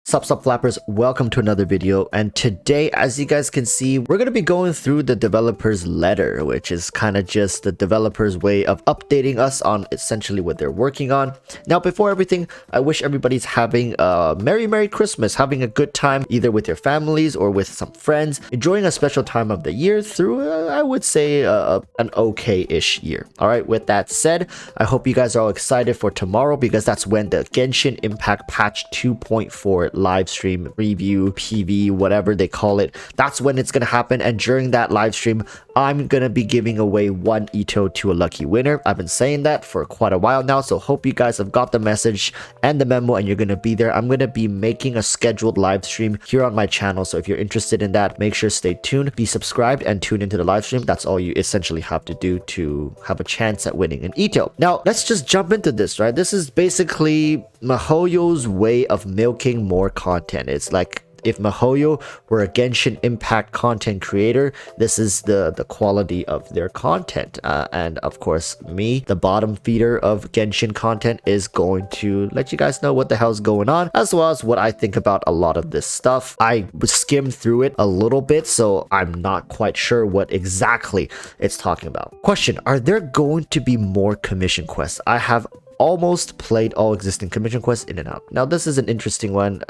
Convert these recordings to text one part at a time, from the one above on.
Sup flappers, welcome to another video, and today, as you guys can see, we're going to be going through the developer's letter, which is kind of just the developer's way of updating us on essentially what they're working on. Now, before everything, I wish everybody's having a Merry Christmas, having a good time either with your families or with some friends, enjoying a special time of the year through, I would say, an okay-ish year. Alright, with that said, I hope you guys are all excited for tomorrow because that's when the Genshin Impact patch 2.4 live stream review PV, whatever they call it, that's when it's gonna happen. And during that live stream, I'm gonna be giving away one Ito to a lucky winner. I've been saying that for quite a while now, so hope you guys have got the message and the memo and you're gonna be there. I'm gonna be making a scheduled live stream here on my channel, so if you're interested in that, make sure stay tuned, be subscribed, and tune into the live stream. That's all you essentially have to do to have a chance at winning an Ito. Now let's just jump into this, right? This is basically MiHoYo's way of milking more content. It's like if MiHoYo were a Genshin Impact content creator, this is the quality of their content. And of course, me, the bottom feeder of Genshin content, is going to let you guys know what the hell's going on, as well as what I think about a lot of this stuff. I skimmed through it a little bit, so I'm not quite sure what exactly it's talking about. Question: are there going to be more commission quests? I have almost played all existing commission quests in and out. Now this is an interesting one.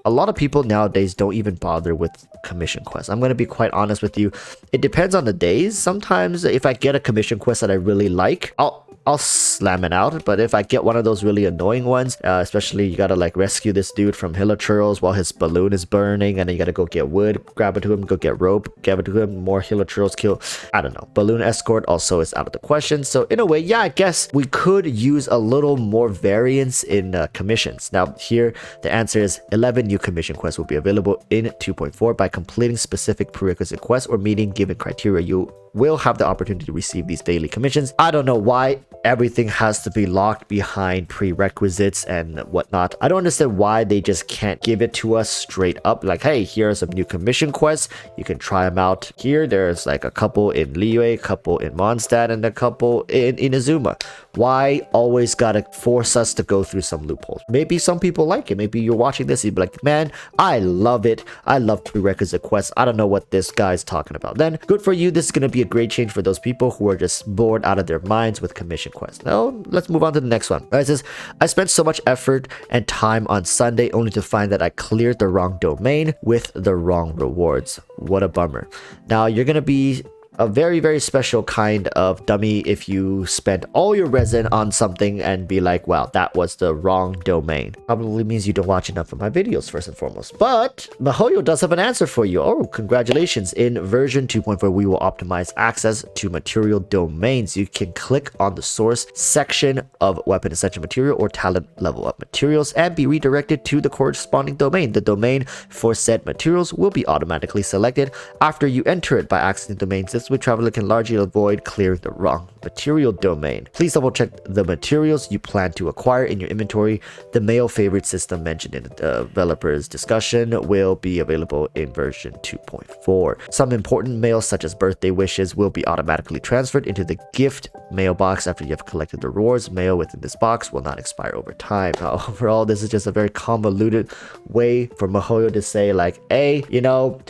A lot of people nowadays don't even bother with commission quests. I'm going to be quite honest with you. It depends on the days. Sometimes if I get a commission quest that I really like, I'll slam it out. But if I get one of those really annoying ones, especially you gotta like rescue this dude from Churros while his balloon is burning, and then you gotta go get wood, grab it to him, go get rope, give it to him, more Churros kill. I don't know. Balloon escort also is out of the question. So in a way, yeah, I guess we could use a little more variance in commissions. Now here, the answer is 11 new commission quests will be available in 2.4 by completing specific prerequisite quests or meeting given criteria. You will have the opportunity to receive these daily commissions. I don't know why everything has to be locked behind prerequisites and whatnot. I don't understand why they just can't give it to us straight up. Like, hey, here are some new commission quests. You can try them out here. There's like a couple in Liyue, a couple in Mondstadt, and a couple in Inazuma. Why always gotta force us to go through some loopholes? Maybe some people like it. Maybe you're watching this, you'd be like, man, I love it. I love prerequisite quests. I don't know what this guy's talking about. Then good for you. This is gonna be a great change for those people who are just bored out of their minds with commission quests. Now let's move on to the next one. It says, I spent so much effort and time on Sunday only to find that I cleared the wrong domain with the wrong rewards. What a bummer. Now you're gonna be a very special kind of dummy if you spend all your resin on something and be like, wow, that was the wrong domain. Probably means you don't watch enough of my videos, first and foremost. But MiHoYo does have an answer for you. Oh, congratulations. In version 2.4, we will optimize access to material domains. You can click on the source section of weapon essential material or talent level up materials and be redirected to the corresponding domain. The domain for said materials will be automatically selected after you enter it. By accessing domains this way, traveler can largely avoid clearing the wrong material domain. Please double check the materials you plan to acquire in your inventory. The mail favorite system mentioned in the developer's discussion will be available in version 2.4. Some important mails such as birthday wishes will be automatically transferred into the gift mailbox after you have collected the rewards. Mail within this box will not expire over time. Now, overall, this is just a very convoluted way for MiHoYo to say like, hey, you know,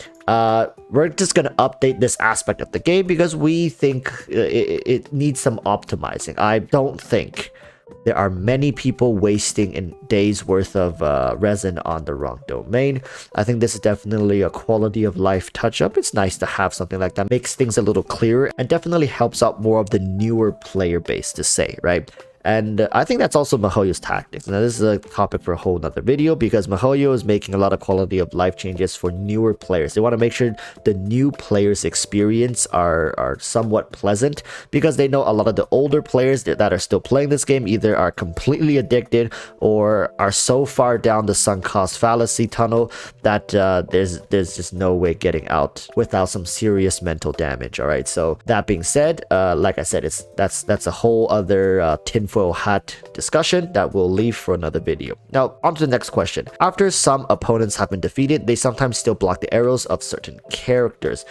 we're just gonna update this aspect of the game because we think it needs some optimizing. I don't think there are many people wasting a day's worth of resin on the wrong domain. I think this is definitely a quality of life touch-up. It's nice to have something like that. Makes things a little clearer and definitely helps out more of the newer player base to say, right? And I think that's also MiHoYo's tactics. Now, this is a topic for a whole nother video because MiHoYo is making a lot of quality of life changes for newer players. They want to make sure the new players' experience are somewhat pleasant because they know a lot of the older players that are still playing this game either are completely addicted or are so far down the sunk cost fallacy tunnel that there's just no way getting out without some serious mental damage. All right. So that being said, like I said, that's a whole other tinfoil tinfoil hat discussion that we'll leave for another video. Now, on to the next question. After some opponents have been defeated, they sometimes still block the arrows of certain characters.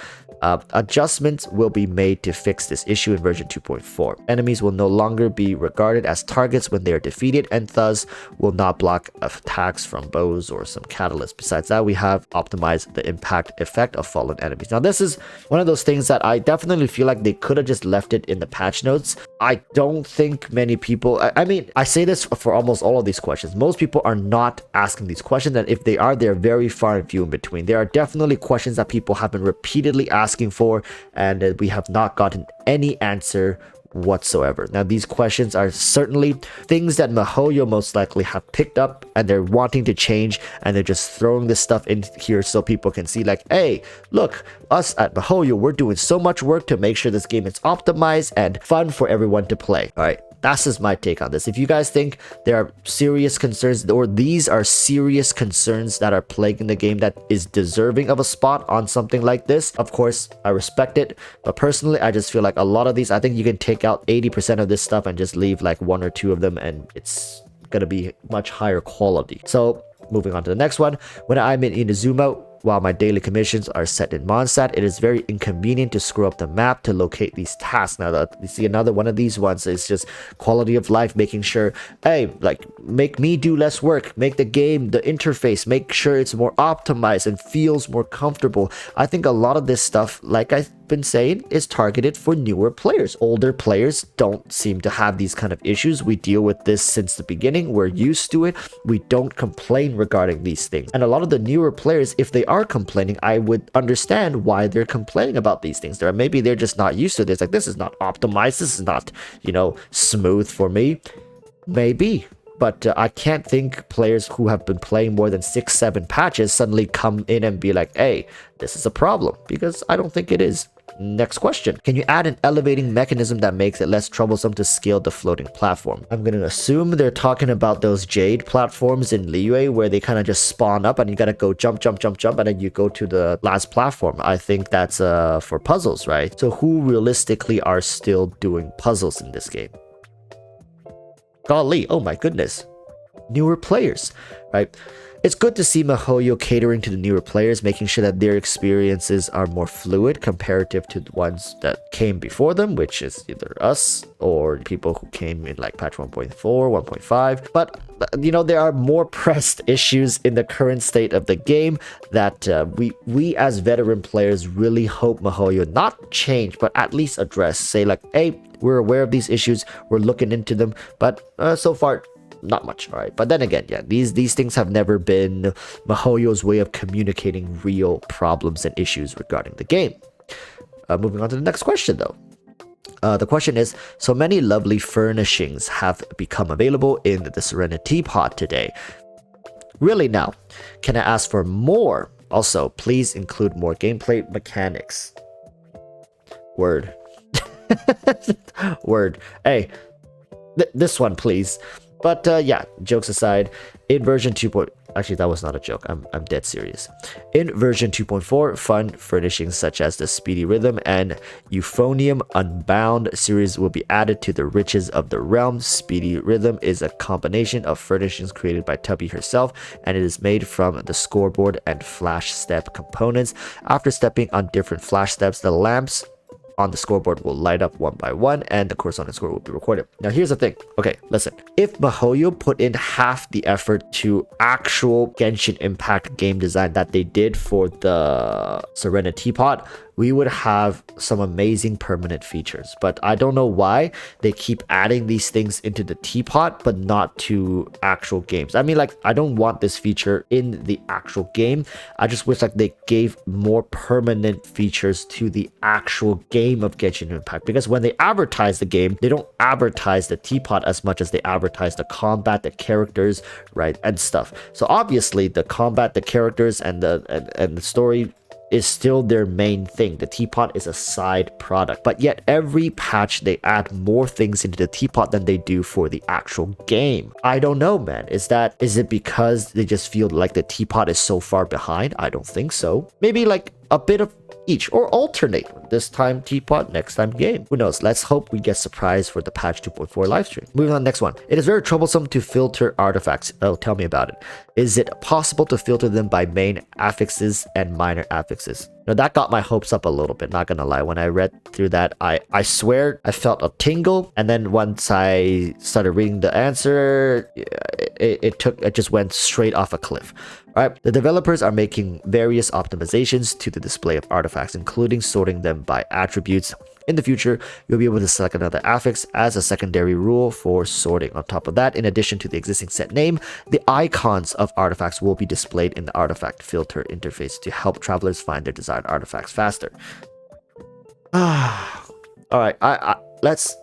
Adjustments will be made to fix this issue in version 2.4. Enemies will no longer be regarded as targets when they are defeated, and thus will not block attacks from bows or some catalyst. Besides that, we have optimized the impact effect of fallen enemies. Now, this is one of those things that I definitely feel like they could have just left it in the patch notes. I don't think many people, I mean, I say this for almost all of these questions. Most people are not asking these questions, and if they are, they're very far and few in between. There are definitely questions that people have been repeatedly asking for, and we have not gotten any answer whatsoever. Now, these questions are certainly things that MiHoYo most likely have picked up and they're wanting to change, and they're just throwing this stuff in here so people can see like, hey, look, us at MiHoYo, we're doing so much work to make sure this game is optimized and fun for everyone to play. All right, that's just my take on this. If you guys think there are serious concerns, or these are serious concerns that are plaguing the game that is deserving of a spot on something like this, of course, I respect it. But personally, I just feel like a lot of these, I think you can take out 80% of this stuff and just leave like 1 or 2 of them, and it's gonna be much higher quality. So moving on to the next one. When I'm in Inazuma, while my daily commissions are set in Mondstadt, it is very inconvenient to screw up the map to locate these tasks. Now, that you see another one of these ones is just quality of life, making sure, hey, like, make me do less work, make the game, the interface, make sure it's more optimized and feels more comfortable. I think a lot of this stuff, like I've been saying, is targeted for newer players. Older players don't seem to have these kind of issues. We deal with this since the beginning. We're used to it. We don't complain regarding these things. And a lot of the newer players, if they are complaining, I would understand why they're complaining about these things. Maybe they're just not used to this. Like, this is not optimized. This is not, you know, smooth for me. Maybe. But I can't think players who have been playing more than 6-7 patches suddenly come in and be like, hey, this is a problem, because I don't think it is. Next question. Can you add an elevating mechanism that makes it less troublesome to scale the floating platform? I'm going to assume they're talking about those Jade platforms in Liyue where they kind of just spawn up and you got to go jump, jump, jump, jump, and then you go to the last platform. I think that's for puzzles, right? So who realistically are still doing puzzles in this game? Golly, oh my goodness. Newer players, right? It's good to see MiHoYo catering to the newer players, making sure that their experiences are more fluid comparative to the ones that came before them, which is either us or people who came in like patch 1.4, 1.5. But, you know, there are more pressed issues in the current state of the game that we as veteran players really hope MiHoYo not change, but at least address. Say like, hey, we're aware of these issues, we're looking into them, but so far, not much. All right, but then again, yeah, these things have never been MiHoYo's way of communicating real problems and issues regarding the game. Moving on to the next question though. The question is, so many lovely furnishings have become available in the Serenitea Pot today. Really now? Can I ask for more? Also, please include more gameplay mechanics. Word. Word. Hey, this one please. But yeah, jokes aside, in version 2. Actually, that was not a joke. I'm dead serious. In version 2.4, fun furnishings such as the Speedy Rhythm and Euphonium Unbound series will be added to the Riches of the Realm. Speedy Rhythm is a combination of furnishings created by Tubby herself, and it is made from the scoreboard and flash step components. After stepping on different flash steps, the lamps on the scoreboard will light up one by one and the corresponding score will be recorded. Now here's the thing. Okay, listen. If MiHoYo put in half the effort to actual Genshin Impact game design that they did for the Serenitea Pot, we would have some amazing permanent features. But I don't know why they keep adding these things into the teapot, but not to actual games. I mean, like, I don't want this feature in the actual game. I just wish like they gave more permanent features to the actual game of Genshin Impact. Because when they advertise the game, they don't advertise the teapot as much as they advertise the combat, the characters, right, and stuff. So obviously the combat, the characters, and the story is still their main thing. The teapot is a side product, but yet every patch they add more things into the teapot than they do for the actual game. I don't know, man. Is it because they just feel like the teapot is so far behind? I don't think so. Maybe like a bit of each, or alternate. This time teapot, next time game. Who knows? Let's hope we get surprised for the patch 2.4 live stream. Moving on to the next one. It is very troublesome to filter artifacts. Oh, tell me about it. Is it possible to filter them by main affixes and minor affixes? Now that got my hopes up a little bit, not gonna lie. When I read through that, I swear I felt a tingle, and then once I started reading the answer, it just went straight off a cliff. Alright, the developers are making various optimizations to the display of artifacts, including sorting them by attributes. In the future, you'll be able to select another affix as a secondary rule for sorting. On top of that, in addition to the existing set name, the icons of artifacts will be displayed in the artifact filter interface to help travelers find their desired artifacts faster. Alright, let's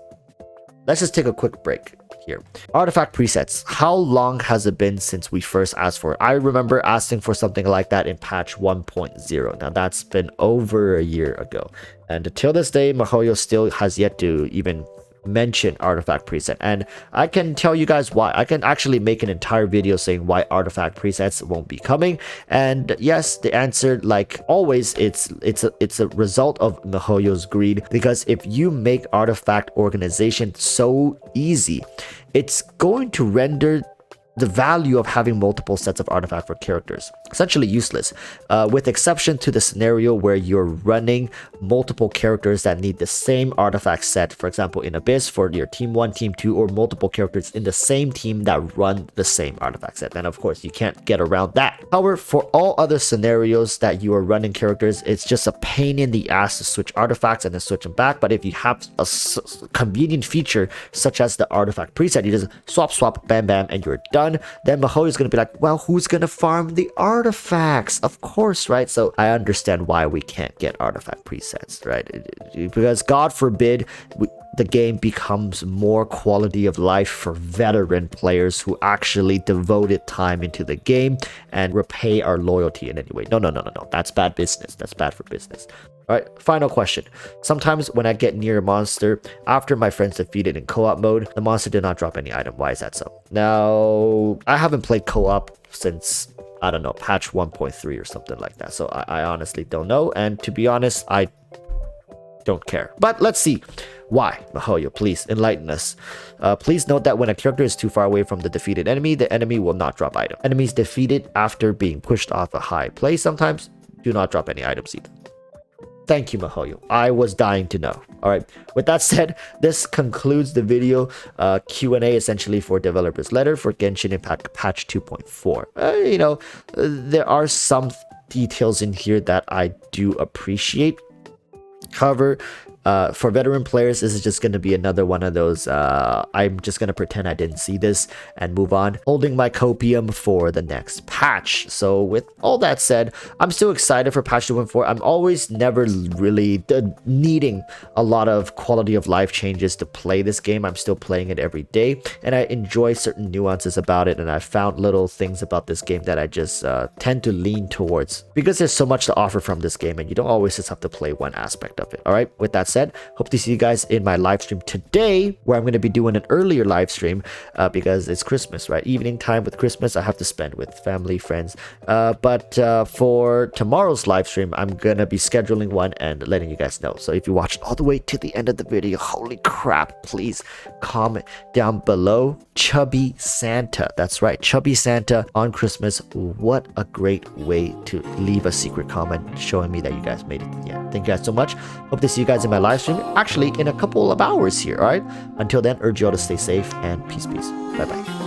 just take a quick break here. Artifact presets. How long has it been since we first asked for it? I remember asking for something like that in patch 1.0. Now that's been over a year ago. And until this day, MiHoYo still has yet to even mention artifact preset, and I can tell you guys why. I can actually make an entire video saying why artifact presets won't be coming. And yes, the answer, like always, it's a result of MiHoYo's greed, because if you make artifact organization so easy, it's going to render the value of having multiple sets of artifacts for characters essentially useless, with exception to the scenario where you're running multiple characters that need the same artifact set. For example, in Abyss for your team 1, team 2, or multiple characters in the same team that run the same artifact set. Then of course you can't get around that. However, for all other scenarios that you are running characters, it's just a pain in the ass to switch artifacts and then switch them back. But if you have a convenient feature such as the artifact preset, you just swap, bam, and you're done. Then MiHoYo is going to be like, well, who's going to farm the artifacts? Of course, right? So I understand why we can't get artifact presets, right? Because God forbid the game becomes more quality of life for veteran players who actually devoted time into the game and repay our loyalty in any way. No. That's bad business. That's bad for business. All right, final question. Sometimes when I get near a monster, after my friends defeated in co-op mode, the monster did not drop any item. Why is that so? Now, I haven't played co-op since, I don't know, patch 1.3 or something like that. So I honestly don't know. And to be honest, I don't care. But let's see. Why? MiHoYo, please enlighten us. Please note that when a character is too far away from the defeated enemy, the enemy will not drop item. Enemies defeated after being pushed off a high place sometimes do not drop any items either. Thank you, MiHoYo. I was dying to know. All right. With that said, this concludes the video Q&A essentially for developers letter for Genshin Impact patch 2.4. There are some details in here that I do appreciate. However, for veteran players, this is just going to be another one of those I'm just going to pretend I didn't see this and move on, holding my copium for the next patch. So with all that said, I'm still excited for patch 2.4. I'm always never really needing a lot of quality of life changes to play this game. I'm still playing it every day, and I enjoy certain nuances about it, and I found little things about this game that I just tend to lean towards, because there's so much to offer from this game and you don't always just have to play one aspect of it. All right, with that said, hope to see you guys in my live stream today, where I'm going to be doing an earlier live stream because it's Christmas, right? Evening time with Christmas I have to spend with family, friends, but for tomorrow's live stream I'm gonna be scheduling one and letting you guys know. So if you watched all the way to the end of the video, holy crap, please comment down below Chubby Santa. That's right, Chubby Santa on Christmas. What a great way to leave a secret comment showing me that you guys made it to the end. Thank you guys so much. Hope to see you guys in my live stream actually in a couple of hours here. All right, until then, urge you all to stay safe and peace. Bye bye.